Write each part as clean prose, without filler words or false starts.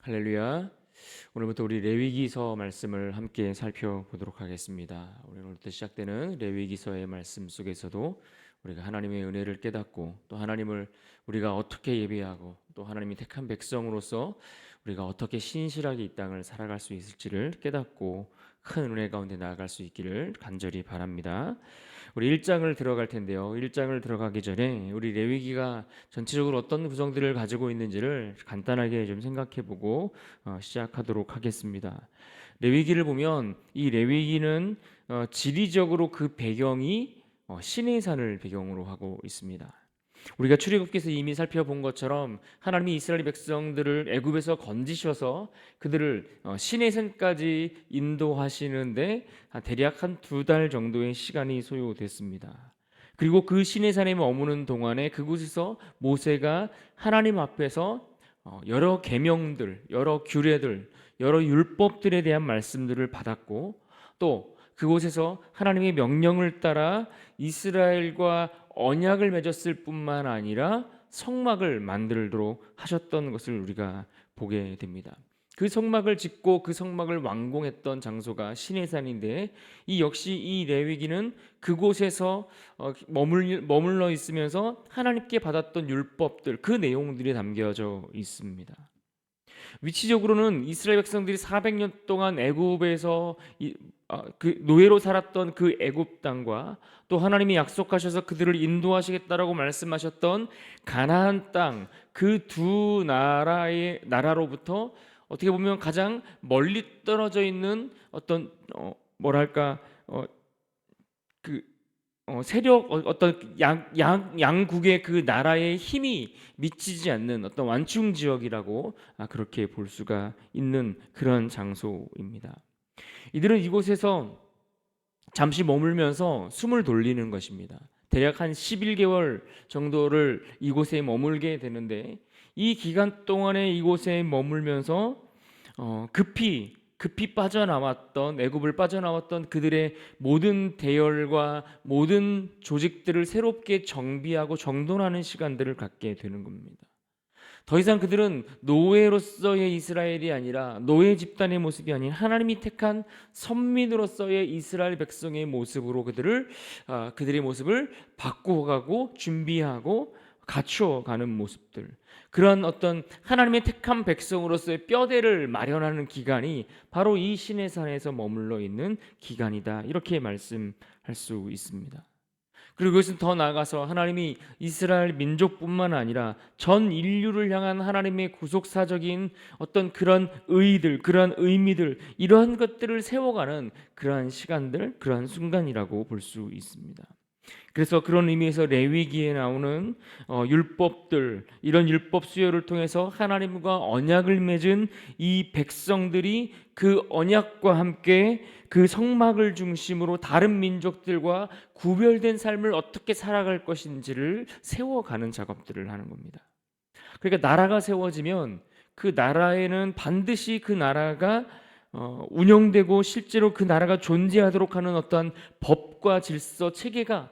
할렐루야. 오늘부터 우리 레위기서 말씀을 함께 살펴보도록 하겠습니다. 오늘부터 시작되는 레위기서의 말씀 속에서도 우리가 하나님의 은혜를 깨닫고 또 하나님을 우리가 어떻게 예배하고 또 하나님이 택한 백성으로서 우리가 어떻게 신실하게 이 땅을 살아갈 수 있을지를 깨닫고 큰 은혜 가운데 나아갈 수 있기를 간절히 바랍니다. 우리 1장을 들어갈 텐데요. 1장을 들어가기 전에 우리 레위기가 전체적으로 어떤 구성들을 가지고 있는지를 간단하게 좀 생각해보고 시작하도록 하겠습니다. 레위기를 보면 이 레위기는 지리적으로 그 배경이 시내산을 배경으로 하고 있습니다. 우리가 출애굽기에서 이미 살펴본 것처럼 하나님이 이스라엘 백성들을 애굽에서 건지셔서 그들을 시내산까지 인도하시는데 대략 한 2달 정도의 시간이 소요됐습니다. 그리고 그 시내산에 머무는 동안에 그곳에서 모세가 하나님 앞에서 여러 계명들, 여러 규례들, 여러 율법들에 대한 말씀들을 받았고 또 그곳에서 하나님의 명령을 따라 이스라엘과 언약을 맺었을 뿐만 아니라 성막을 만들도록 하셨던 것을 우리가 보게 됩니다. 그 성막을 짓고 그 성막을 완공했던 장소가 시내산인데 이 역시 이 레위기는 그곳에서 머물러 있으면서 하나님께 받았던 율법들 그 내용들이 담겨져 있습니다. 위치적으로는 이스라엘 백성들이 400년 동안 애굽에서 그 노예로 살았던 그 애굽 땅과 또 하나님이 약속하셔서 그들을 인도하시겠다라고 말씀하셨던 가나안 땅 그 두 나라의 나라로부터 어떻게 보면 가장 멀리 떨어져 있는 어떤 뭐랄까 그 세력 어떤 양국의 그 나라의 힘이 미치지 않는 어떤 완충 지역이라고 그렇게 볼 수가 있는 그런 장소입니다. 이들은 이곳에서 잠시 머물면서 숨을 돌리는 것입니다. 대략 한 11개월 정도를 이곳에 머물게 되는데 이 기간 동안에 이곳에 머물면서 급히 빠져나왔던 애굽을 빠져나왔던 그들의 모든 대열과 모든 조직들을 새롭게 정비하고 정돈하는 시간들을 갖게 되는 겁니다. 더 이상 그들은 노예로서의 이스라엘이 아니라 노예 집단의 모습이 아닌 하나님이 택한 선민으로서의 이스라엘 백성의 모습으로 그들의 모습을 바꾸어가고 준비하고 갖추어가는 모습들, 그런 어떤 하나님의 택한 백성으로서의 뼈대를 마련하는 기간이 바로 이 시내산에서 머물러 있는 기간이다, 이렇게 말씀할 수 있습니다. 그리고 이것은 더 나아가서 하나님이 이스라엘 민족뿐만 아니라 전 인류를 향한 하나님의 구속사적인 어떤 그런 의의들, 그러한 의미들, 이러한 것들을 세워가는 그러한 시간들, 그러한 순간이라고 볼 수 있습니다. 그래서 그런 의미에서 레위기에 나오는 율법들, 이런 율법 수요를 통해서 하나님과 언약을 맺은 이 백성들이 그 언약과 함께 그 성막을 중심으로 다른 민족들과 구별된 삶을 어떻게 살아갈 것인지를 세워가는 작업들을 하는 겁니다. 그러니까 나라가 세워지면 그 나라에는 반드시 그 나라가 운영되고 실제로 그 나라가 존재하도록 하는 어떠한 법과 질서, 체계가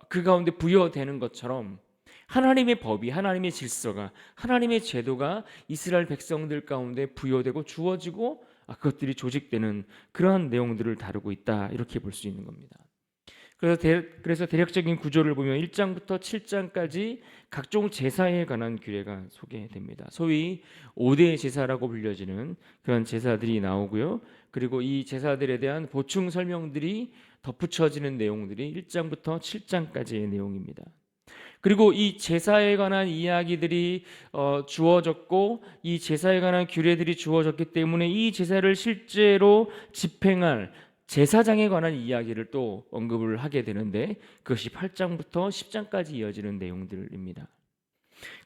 그 가운데 부여되는 것처럼 하나님의 법이, 하나님의 질서가, 하나님의 제도가 이스라엘 백성들 가운데 부여되고 주어지고 그것들이 조직되는 그러한 내용들을 다루고 있다, 이렇게 볼 수 있는 겁니다. 그래서 대략적인 구조를 보면 1장부터 7장까지 각종 제사에 관한 규례가 소개됩니다. 소위 5대 제사라고 불려지는 그런 제사들이 나오고요. 그리고 이 제사들에 대한 보충 설명들이 덧붙여지는 내용들이 1장부터 7장까지의 내용입니다. 그리고 이 제사에 관한 이야기들이 주어졌고 이 제사에 관한 규례들이 주어졌기 때문에 이 제사를 실제로 집행할 제사장에 관한 이야기를 또 언급을 하게 되는데 그것이 8장부터 10장까지 이어지는 내용들입니다.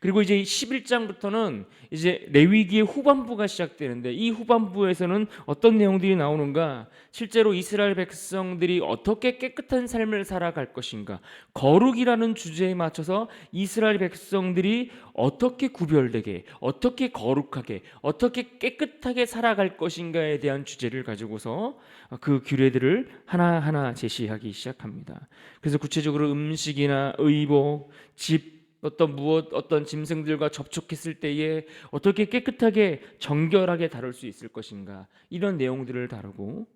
그리고 이제 11장부터는 이제 레위기의 후반부가 시작되는데 이 후반부에서는 어떤 내용들이 나오는가? 실제로 이스라엘 백성들이 어떻게 깨끗한 삶을 살아갈 것인가? 거룩이라는 주제에 맞춰서 이스라엘 백성들이 어떻게 구별되게, 어떻게 거룩하게, 어떻게 깨끗하게 살아갈 것인가에 대한 주제를 가지고서 그 규례들을 하나하나 제시하기 시작합니다. 그래서 구체적으로 음식이나 의복, 집 어떤 짐승들과 접촉했을 때에 어떻게 깨끗하게 정결하게 다룰 수 있을 것인가, 이런 내용들을 다루고,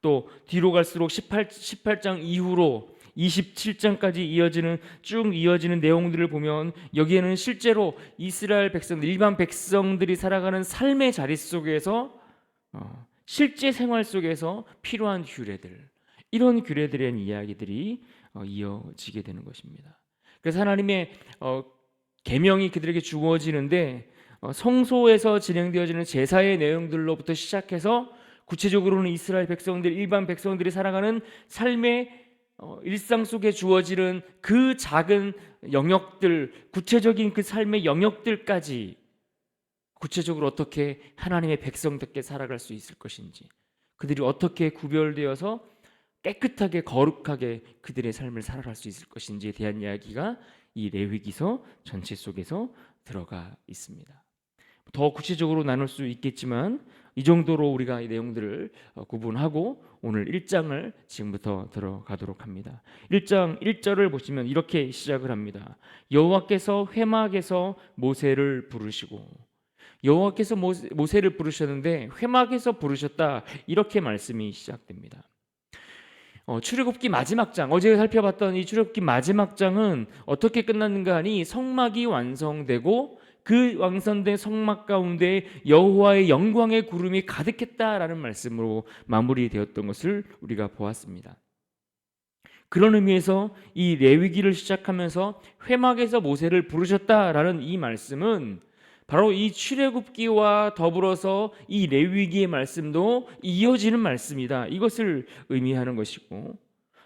또 뒤로 갈수록 18장 이후로 27장까지 쭉 이어지는 내용들을 보면 여기에는 실제로 이스라엘 백성들, 일반 백성들이 살아가는 삶의 자리 속에서 실제 생활 속에서 필요한 규례들, 이런 규례들에 대한 이야기들이 이어지게 되는 것입니다. 그래서 하나님의 계명이 그들에게 주어지는데, 성소에서 진행되어지는 제사의 내용들로부터 시작해서 구체적으로는 이스라엘 백성들, 일반 백성들이 살아가는 삶의 일상 속에 주어지는 그 작은 영역들, 구체적인 그 삶의 영역들까지 구체적으로 어떻게 하나님의 백성답게 살아갈 수 있을 것인지, 그들이 어떻게 구별되어서 깨끗하게 거룩하게 그들의 삶을 살아갈 수 있을 것인지에 대한 이야기가 이 레위기서 전체 속에서 들어가 있습니다. 더 구체적으로 나눌 수 있겠지만 이 정도로 우리가 이 내용들을 구분하고 오늘 1장을 지금부터 들어가도록 합니다. 1장 1절을 보시면 이렇게 시작을 합니다. 여호와께서 회막에서 모세를 부르시고, 여호와께서 모세를 부르셨는데 회막에서 부르셨다, 이렇게 말씀이 시작됩니다. 출애굽기 마지막 장, 어제 살펴봤던 이 출애굽기 마지막 장은 어떻게 끝났는가 하니, 성막이 완성되고 그 완성된 성막 가운데 여호와의 영광의 구름이 가득했다라는 말씀으로 마무리되었던 것을 우리가 보았습니다. 그런 의미에서 이 레위기를 시작하면서 회막에서 모세를 부르셨다라는 이 말씀은 바로 이 출애굽기와 더불어서 이 레위기의 말씀도 이어지는 말씀이다, 이것을 의미하는 것이고,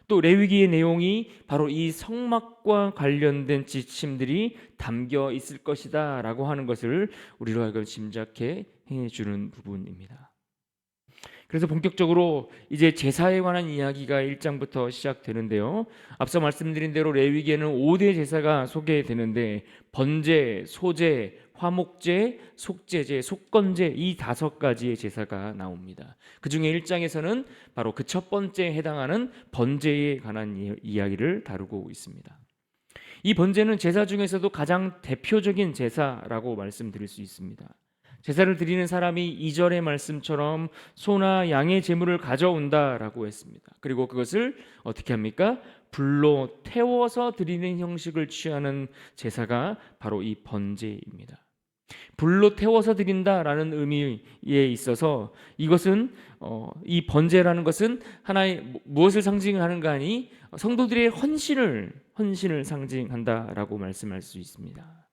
또 레위기의 내용이 바로 이 성막과 관련된 지침들이 담겨 있을 것이다 라고 하는 것을 우리로 하여금 짐작해 주는 부분입니다. 그래서 본격적으로 이제 제사에 관한 이야기가 1장부터 시작되는데요, 앞서 말씀드린 대로 레위기에는 5대 제사가 소개되는데, 번제, 소제, 화목제, 속제제, 속건제, 이 5가지의 제사가 나옵니다. 그 중에 1장에서는 바로 그 첫 번째에 해당하는 번제에 관한 이야기를 다루고 있습니다. 이 번제는 제사 중에서도 가장 대표적인 제사라고 말씀드릴 수 있습니다. 제사를 드리는 사람이 2절의 말씀처럼 소나 양의 제물을 가져온다라고 했습니다. 그리고 그것을 어떻게 합니까? 불로 태워서 드리는 형식을 취하는 제사가 바로 이 번제입니다. 불로 태워서 드린다라는 의미에 있어서 이것은 이 번제라는 것은 하나의 무엇을 상징하는가 하니 성도들의 헌신을 상징한다라고 말씀할 수 있습니다.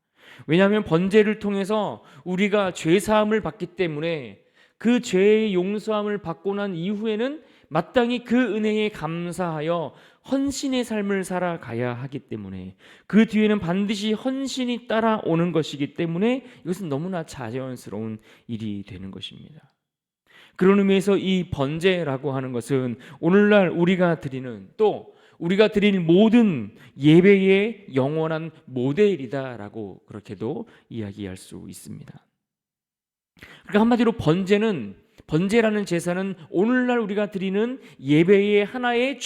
왜냐하면 번제를 통해서 우리가 죄 사함을 받기 때문에 그 죄의 용서함을 받고 난 이후에는 마땅히 그 은혜에 감사하여 헌신의 삶을 살아가야 하기 때문에, 그 뒤에는 반드시 헌신이 따라오는 것이기 때문에 이것은 너무나 자연스러운 일이 되는 것입니다. 그런 의미에서 이 번제라고 하는 것은 오늘날 우리가 드리는, 또 우리가 드릴 모든 예배의 영원한 모델이다라고 그렇게도 이야기할 수 있습니다. 그러니까 한마디로 번제라는 제사는 오늘날 우리가 드리는 예배의 하나의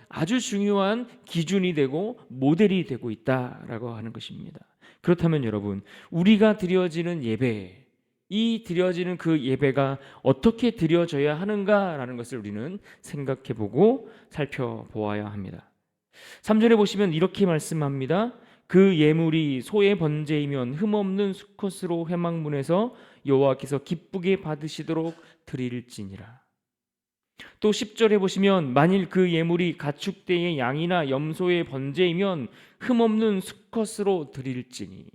아주 중요한 기준이 되고 모델이 되고 있다라고 하는 것입니다. 그렇다면 여러분, 우리가 드려지는 예배, 이 드려지는 그 예배가 어떻게 드려져야 하는가라는 것을 우리는 생각해보고 살펴보아야 합니다. 3절에 보시면 이렇게 말씀합니다. 그 예물이 소의 번제이면 흠없는 수컷으로 회막문에서 여호와께서 기쁘게 받으시도록 드릴지니라. 또 10절에 보시면 만일 그 예물이 가축대의 양이나 염소의 번제이면 흠없는 수컷으로 드릴지니.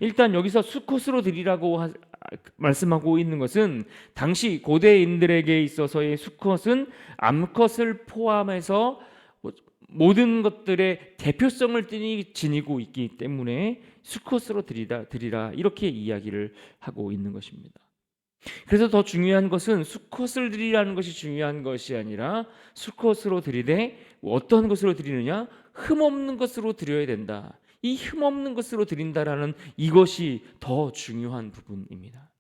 일단 여기서 수컷으로 드리라고 말씀하고 있는 것은 당시 고대인들에게 있어서의 수컷은 암컷을 포함해서 모든 것들의 대표성을 지니고 있기 때문에 수컷으로 드리라 이렇게 이야기를 하고 있는 것입니다. 그래서 더 중요한 것은 수컷을 드리라는 것이 중요한 것이 아니라 수컷으로 드리되 어떤 것으로 드리느냐? 흠없는 것으로 드려야 된다. 이 흠없는 것으로 드린다라는 이것이 더 중요한 부분입니다.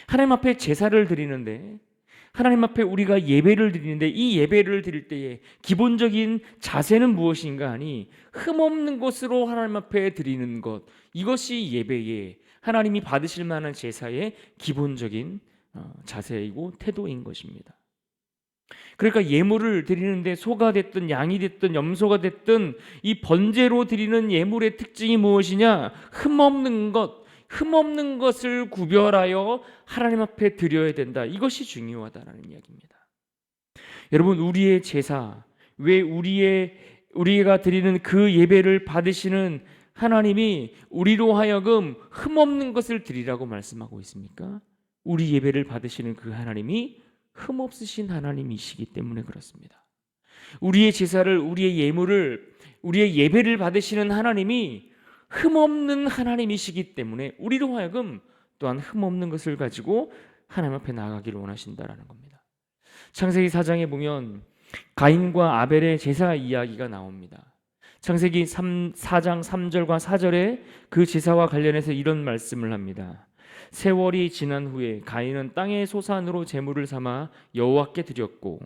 하나님 앞에 제사를 드리는데 하나님 앞에 우리가 예배를 드리는데 이 예배를 드릴 때에 기본적인 자세는 무엇인가 하니 흠없는 것으로 하나님 앞에 드리는 것, 이것이 예배의 하나님이 받으실 만한 제사의 기본적인 자세이고 태도인 것입니다. 그러니까 예물을 드리는데 소가 됐든 양이 됐든 염소가 됐든 이 번제로 드리는 예물의 특징이 무엇이냐? 흠없는 것을 구별하여 하나님 앞에 드려야 된다. 이것이 중요하다라는 이야기입니다. 여러분, 우리의 제사, 왜 우리가 드리는 그 예배를 받으시는 하나님이 우리로 하여금 흠없는 것을 드리라고 말씀하고 있습니까? 우리 예배를 받으시는 그 하나님이 흠없으신 하나님이시기 때문에 그렇습니다. 우리의 제사를, 우리의 예물을, 우리의 예배를 받으시는 하나님이 흠없는 하나님이시기 때문에 우리로 하여금 또한 흠없는 것을 가지고 하나님 앞에 나아가기를 원하신다라는 겁니다. 창세기 4장에 보면 가인과 아벨의 제사 이야기가 나옵니다. 창세기 4장 3절과 4절에 그 제사와 관련해서 이런 말씀을 합니다. 세월이 지난 후에 가인은 땅의 소산으로 제물을 삼아 여호와께 드렸고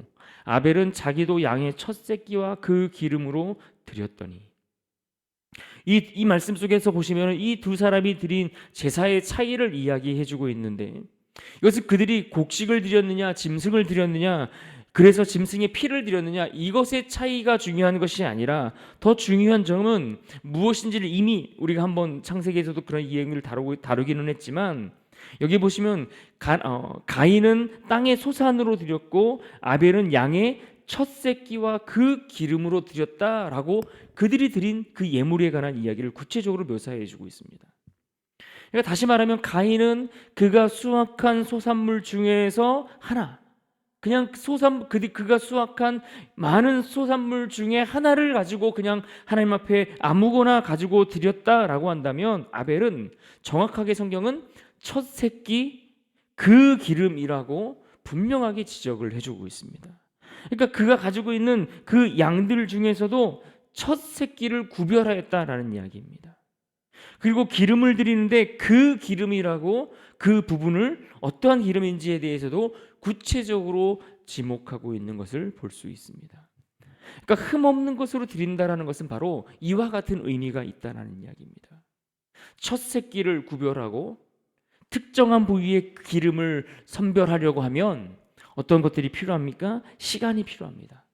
아벨은 자기도 양의 첫 새끼와 그 기름으로 드렸더니, 이 말씀 속에서 보시면 이 두 사람이 드린 제사의 차이를 이야기해주고 있는데, 이것은 그들이 곡식을 드렸느냐 짐승을 드렸느냐, 그래서 짐승의 피를 드렸느냐, 이것의 차이가 중요한 것이 아니라 더 중요한 점은 무엇인지를 이미 우리가 한번 창세기에서도 그런 이야기를 다루기는 했지만, 여기 보시면 가인은 땅의 소산으로 드렸고 아벨은 양의 첫 새끼와 그 기름으로 드렸다라고 그들이 드린 그 예물에 관한 이야기를 구체적으로 묘사해 주고 있습니다. 그러니까 다시 말하면 가인은 그가 수확한 소산물 중에서 하나, 그냥 그가 수확한 많은 소산물 중에 하나를 가지고 그냥 하나님 앞에 아무거나 가지고 드렸다라고 한다면, 아벨은 정확하게 성경은 첫 새끼 그 기름이라고 분명하게 지적을 해주고 있습니다. 그러니까 그가 가지고 있는 그 양들 중에서도 첫 새끼를 구별하였다라는 이야기입니다. 그리고 기름을 드리는데 그 기름이라고 그 부분을 어떠한 기름인지에 대해서도 구체적으로 지목하고 있는 것을 볼 수 있습니다. 그러니까 흠없는 것으로 드린다라는 것은 바로 이와 같은 의미가 있다는 이야기입니다. 첫 새끼를 구별하고 특정한 부위의 기름을 선별하려고 하면 어떤 것들이 필요합니까? 시간이 필요합니다.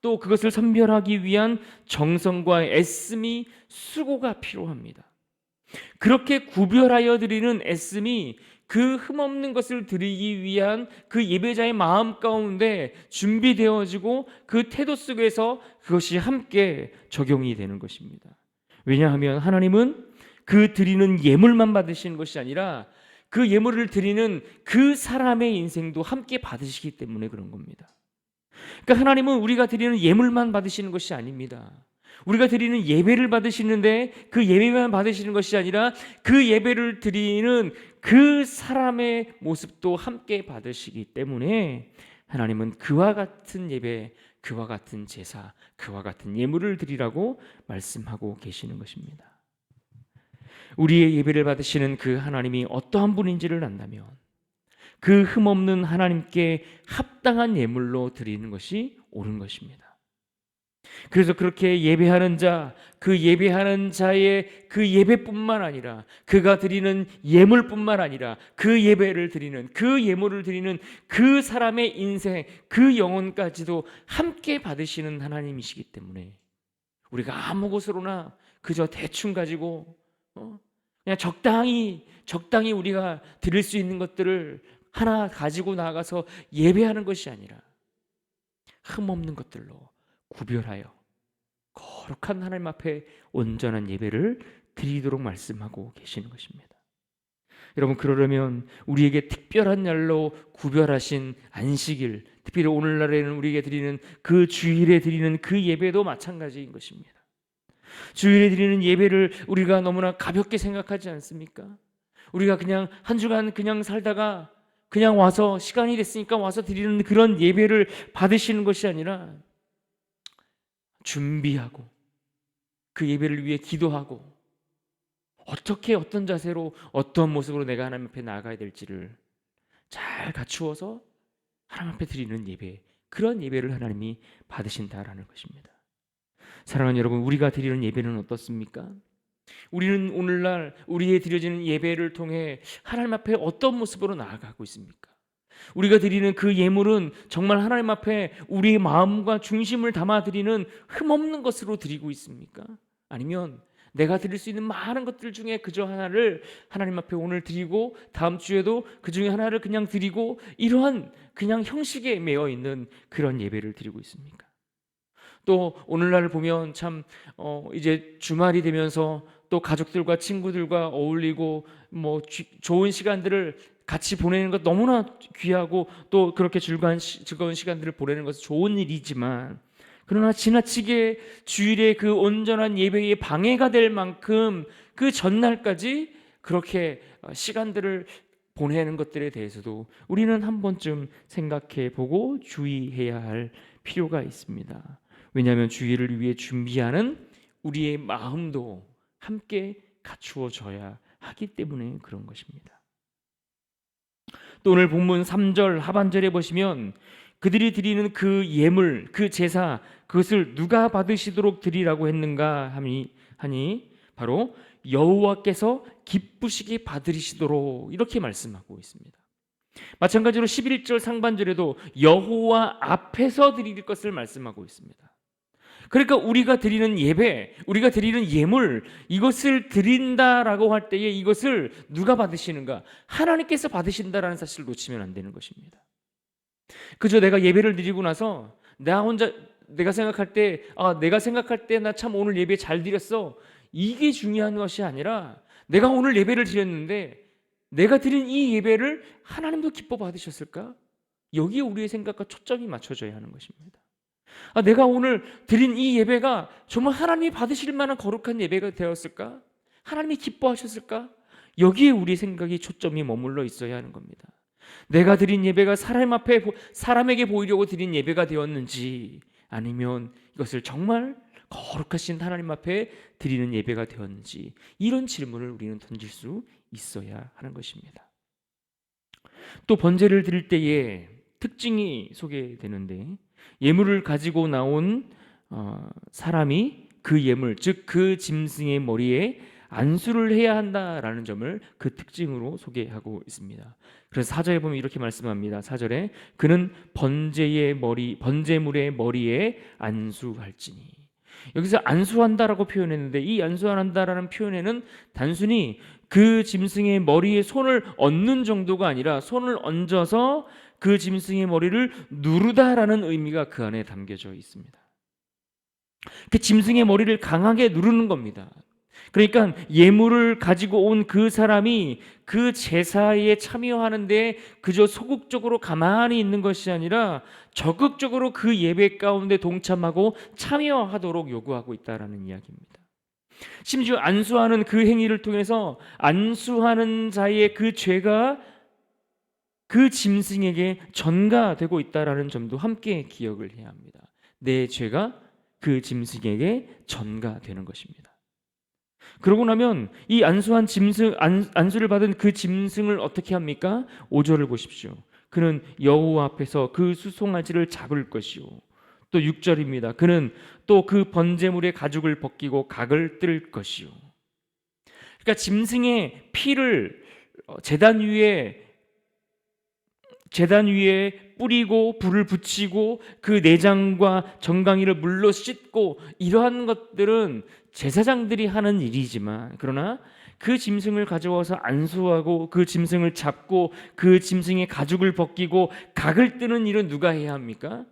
또 그것을 선별하기 위한 정성과 애씀이, 수고가 필요합니다. 그렇게 구별하여 드리는 애씀이 그 흠없는 것을 드리기 위한 그 예배자의 마음 가운데 준비되어지고 그 태도 속에서 그것이 함께 적용이 되는 것입니다. 왜냐하면 하나님은 그 드리는 예물만 받으시는 것이 아니라 그 예물을 드리는 그 사람의 인생도 함께 받으시기 때문에 그런 겁니다. 그러니까 하나님은 우리가 드리는 예물만 받으시는 것이 아닙니다. 우리가 드리는 예배를 받으시는데 그 예배만 받으시는 것이 아니라 그 예배를 드리는 그 사람의 모습도 함께 받으시기 때문에 하나님은 그와 같은 예배, 그와 같은 제사, 그와 같은 예물을 드리라고 말씀하고 계시는 것입니다. 우리의 예배를 받으시는 그 하나님이 어떠한 분인지를 안다면 그 흠없는 하나님께 합당한 예물로 드리는 것이 옳은 것입니다. 그래서 그렇게 예배하는 자, 그 예배하는 자의 그 예배뿐만 아니라 그가 드리는 예물뿐만 아니라 그 예배를 드리는, 그 예물을 드리는 그 사람의 인생, 그 영혼까지도 함께 받으시는 하나님이시기 때문에 우리가 아무 곳으로나 그저 대충 가지고 그냥 적당히 우리가 드릴 수 있는 것들을 하나 가지고 나가서 예배하는 것이 아니라 흠없는 것들로 구별하여 거룩한 하나님 앞에 온전한 예배를 드리도록 말씀하고 계시는 것입니다. 여러분, 그러려면 우리에게 특별한 날로 구별하신 안식일, 특별히 오늘날에는 우리에게 드리는 그 주일에 드리는 그 예배도 마찬가지인 것입니다. 주일에 드리는 예배를 우리가 너무나 가볍게 생각하지 않습니까? 우리가 그냥 한 주간 그냥 살다가 그냥 와서 시간이 됐으니까 와서 드리는 그런 예배를 받으시는 것이 아니라 준비하고 그 예배를 위해 기도하고 어떻게, 어떤 자세로, 어떤 모습으로 내가 하나님 앞에 나아가야 될지를 잘 갖추어서 하나님 앞에 드리는 예배, 그런 예배를 하나님이 받으신다라는 것입니다. 사랑하는 여러분, 우리가 드리는 예배는 어떻습니까? 우리는 오늘날 우리의 드려지는 예배를 통해 하나님 앞에 어떤 모습으로 나아가고 있습니까? 우리가 드리는 그 예물은 정말 하나님 앞에 우리의 마음과 중심을 담아 드리는 흠없는 것으로 드리고 있습니까? 아니면 내가 드릴 수 있는 많은 것들 중에 그저 하나를 하나님 앞에 오늘 드리고 다음 주에도 그 중에 하나를 그냥 드리고, 이러한 그냥 형식에 매여 있는 그런 예배를 드리고 있습니까? 또 오늘날을 보면 참 이제 주말이 되면서 또 가족들과 친구들과 어울리고 좋은 시간들을 같이 보내는 것 너무나 귀하고, 또 그렇게 즐거운 시간들을 보내는 것은 좋은 일이지만, 그러나 지나치게 주일에 그 온전한 예배에 방해가 될 만큼 그 전날까지 그렇게 시간들을 보내는 것들에 대해서도 우리는 한 번쯤 생각해 보고 주의해야 할 필요가 있습니다. 왜냐하면 주일을 위해 준비하는 우리의 마음도 함께 갖추어져야 하기 때문에 그런 것입니다. 또 오늘 본문 3절 하반절에 보시면 그들이 드리는 그 예물, 그 제사, 그것을 누가 받으시도록 드리라고 했는가 하니 바로 여호와께서 기쁘시게 받으시도록, 이렇게 말씀하고 있습니다. 마찬가지로 11절 상반절에도 여호와 앞에서 드릴 것을 말씀하고 있습니다. 그러니까 우리가 드리는 예배, 우리가 드리는 예물, 이것을 드린다라고 할 때에 이것을 누가 받으시는가? 하나님께서 받으신다라는 사실을 놓치면 안 되는 것입니다. 그저 내가 예배를 드리고 나서 내가 생각할 때 나 참 오늘 예배 잘 드렸어, 이게 중요한 것이 아니라, 내가 오늘 예배를 드렸는데 내가 드린 이 예배를 하나님도 기뻐 받으셨을까? 여기에 우리의 생각과 초점이 맞춰져야 하는 것입니다. 내가 오늘 드린 이 예배가 정말 하나님이 받으실 만한 거룩한 예배가 되었을까? 하나님이 기뻐하셨을까? 여기에 우리 생각이 초점이 머물러 있어야 하는 겁니다. 내가 드린 예배가 사람에게 보이려고 드린 예배가 되었는지, 아니면 이것을 정말 거룩하신 하나님 앞에 드리는 예배가 되었는지, 이런 질문을 우리는 던질 수 있어야 하는 것입니다. 또 번제를 드릴 때에 특징이 소개되는데, 예물을 가지고 나온 사람이 그 예물, 즉 그 짐승의 머리에 안수를 해야 한다라는 점을 그 특징으로 소개하고 있습니다. 그래서 4절에 보면 이렇게 말씀합니다. 4절에 그는 번제물의 머리에 안수할지니. 여기서 안수한다라고 표현했는데, 이 안수한다라는 표현에는 단순히 그 짐승의 머리에 손을 얹는 정도가 아니라 손을 얹어서 그 짐승의 머리를 누르다라는 의미가 그 안에 담겨져 있습니다. 그 짐승의 머리를 강하게 누르는 겁니다. 그러니까 예물을 가지고 온 그 사람이 그 제사에 참여하는데 그저 소극적으로 가만히 있는 것이 아니라 적극적으로 그 예배 가운데 동참하고 참여하도록 요구하고 있다라는 이야기입니다. 심지어 안수하는 그 행위를 통해서 안수하는 자의 그 죄가 그 짐승에게 전가되고 있다라는 점도 함께 기억을 해야 합니다. 내 죄가 그 짐승에게 전가되는 것입니다. 그러고 나면 이 안수를 받은 그 짐승을 어떻게 합니까? 5절을 보십시오. 그는 여호와 앞에서 그 수송아지를 잡을 것이요. 또 6절입니다. 그는 또 그 번제물의 가죽을 벗기고 각을 뜰 것이요. 그러니까 짐승의 피를 제단 위에 뿌리고 불을 붙이고 그 내장과 정강이를 물로 씻고, 이러한 것들은 제사장들이 하는 일이지만, 그러나 그 짐승을 가져와서 안수하고 그 짐승을 잡고 그 짐승의 가죽을 벗기고 각을 뜨는 일은 누가 해야 합니까?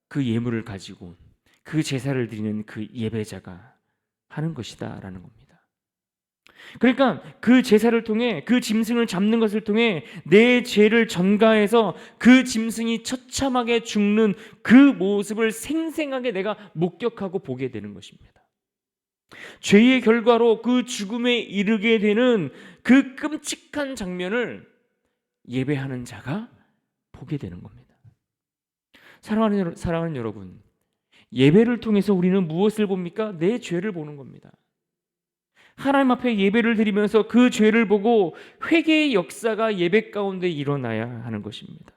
그 예물을 가지고 그 제사를 드리는 그 예배자가 하는 것이다라는 겁니다. 그러니까 그 제사를 통해, 그 짐승을 잡는 것을 통해 내 죄를 전가해서 그 짐승이 처참하게 죽는 그 모습을 생생하게 내가 목격하고 보게 되는 것입니다. 죄의 결과로 그 죽음에 이르게 되는 그 끔찍한 장면을 예배하는 자가 보게 되는 겁니다. 사랑하는 여러분, 예배를 통해서 우리는 무엇을 봅니까? 내 죄를 보는 겁니다. 하나님 앞에 예배를 드리면서 그 죄를 보고 회개의 역사가 예배 가운데 일어나야 하는 것입니다.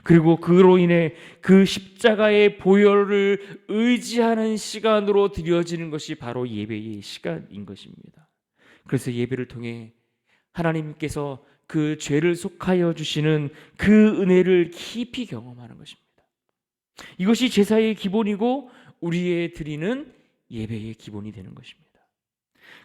그리고 그로 인해 그 십자가의 보혈을 의지하는 시간으로 드려지는 것이 바로 예배의 시간인 것입니다. 그래서 예배를 통해 하나님께서 그 죄를 속하여 주시는 그 은혜를 깊이 경험하는 것입니다. 이것이 제사의 기본이고 우리의 드리는 예배의 기본이 되는 것입니다.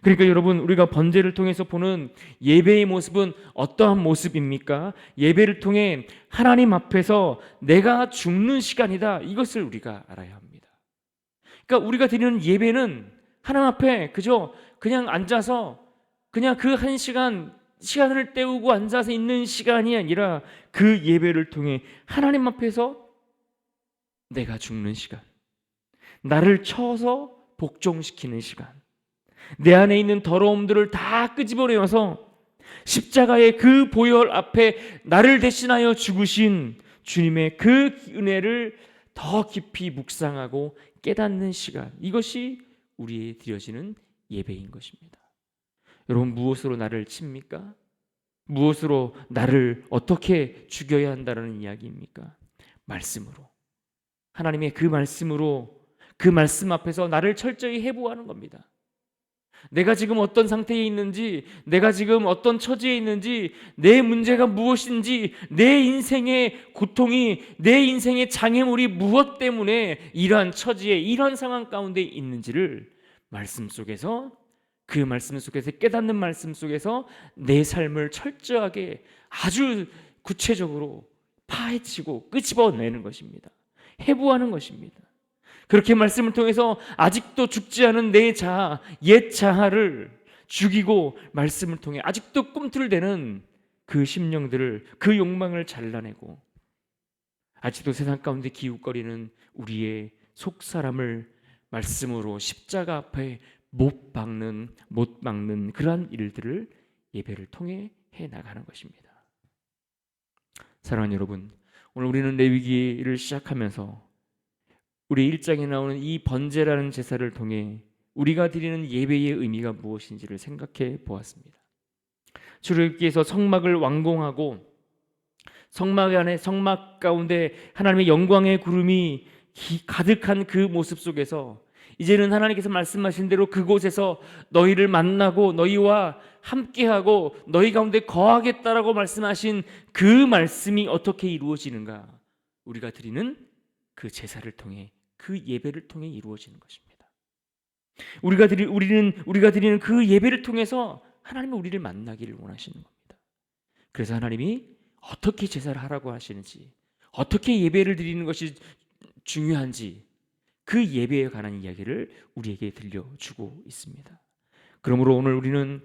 그러니까 여러분, 우리가 번제를 통해서 보는 예배의 모습은 어떠한 모습입니까? 예배를 통해 하나님 앞에서 내가 죽는 시간이다, 이것을 우리가 알아야 합니다. 그러니까 우리가 드리는 예배는 하나님 앞에 그냥 앉아서 그냥 그 한 시간을 때우고 앉아서 있는 시간이 아니라 그 예배를 통해 하나님 앞에서 내가 죽는 시간, 나를 쳐서 복종시키는 시간, 내 안에 있는 더러움들을 다 끄집어내어서 십자가의 그 보혈 앞에 나를 대신하여 죽으신 주님의 그 은혜를 더 깊이 묵상하고 깨닫는 시간, 이것이 우리의 드려지는 예배인 것입니다. 여러분, 무엇으로 나를 칩니까? 무엇으로 나를 어떻게 죽여야 한다는 이야기입니까? 말씀으로, 하나님의 그 말씀으로, 그 말씀 앞에서 나를 철저히 해부하는 겁니다. 내가 지금 어떤 상태에 있는지, 내가 지금 어떤 처지에 있는지, 내 문제가 무엇인지, 내 인생의 고통이, 내 인생의 장애물이 무엇 때문에 이러한 처지에, 이러한 상황 가운데 있는지를 말씀 속에서, 그 말씀 속에서, 깨닫는 말씀 속에서 내 삶을 철저하게 아주 구체적으로 파헤치고 끄집어내는 것입니다. 해부하는 것입니다. 그렇게 말씀을 통해서 아직도 죽지 않은 내 자아, 옛 자아를 죽이고 말씀을 통해 아직도 꿈틀대는 그 심령들을, 그 욕망을 잘라내고 아직도 세상 가운데 기웃거리는 우리의 속사람을 말씀으로 십자가 앞에 못 박는 그러한 일들을 예배를 통해 해나가는 것입니다. 사랑하는 여러분, 오늘 우리는 레위기를 시작하면서 우리 1장에 나오는 이 번제라는 제사를 통해 우리가 드리는 예배의 의미가 무엇인지를 생각해 보았습니다. 출애굽기에서 성막을 완공하고 성막 가운데 하나님의 영광의 구름이 가득한 그 모습 속에서 이제는 하나님께서 말씀하신 대로 그곳에서 너희를 만나고 너희와 함께하고 너희 가운데 거하겠다라고 말씀하신 그 말씀이 어떻게 이루어지는가? 우리가 드리는 그 제사를 통해, 그 예배를 통해 이루어지는 것입니다. 우리가 드리는 그 예배를 통해서 하나님은 우리를 만나기를 원하시는 겁니다. 그래서 하나님이 어떻게 제사를 하라고 하시는지, 어떻게 예배를 드리는 것이 중요한지, 그 예배에 관한 이야기를 우리에게 들려주고 있습니다. 그러므로 오늘 우리는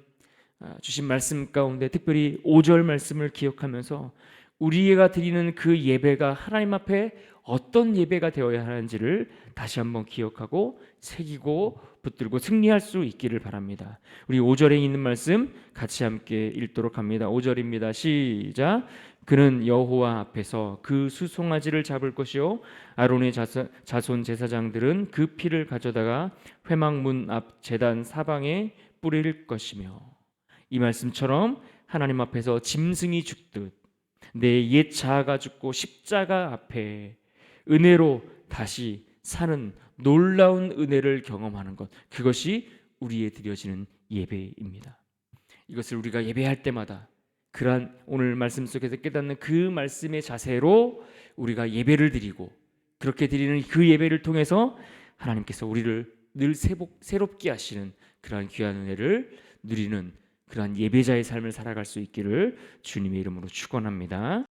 주신 말씀 가운데 특별히 5절 말씀을 기억하면서 우리가 드리는 그 예배가 하나님 앞에 어떤 예배가 되어야 하는지를 다시 한번 기억하고 새기고 붙들고 승리할 수 있기를 바랍니다. 우리 5절에 있는 말씀 같이 함께 읽도록 합니다. 5절입니다. 시작. 그는 여호와 앞에서 그 수송아지를 잡을 것이요 아론의 자손 제사장들은 그 피를 가져다가 회막문 앞 제단 사방에 뿌릴 것이며, 이 말씀처럼 하나님 앞에서 짐승이 죽듯 내 옛 자아가 죽고 십자가 앞에 은혜로 다시 사는 놀라운 은혜를 경험하는 것, 그것이 우리의 드려지는 예배입니다. 이것을 우리가 예배할 때마다 그러한 오늘 말씀 속에서 깨닫는 그 말씀의 자세로 우리가 예배를 드리고, 그렇게 드리는 그 예배를 통해서 하나님께서 우리를 늘 새롭게 하시는 그러한 귀한 은혜를 누리는 그러한 예배자의 삶을 살아갈 수 있기를 주님의 이름으로 축원합니다.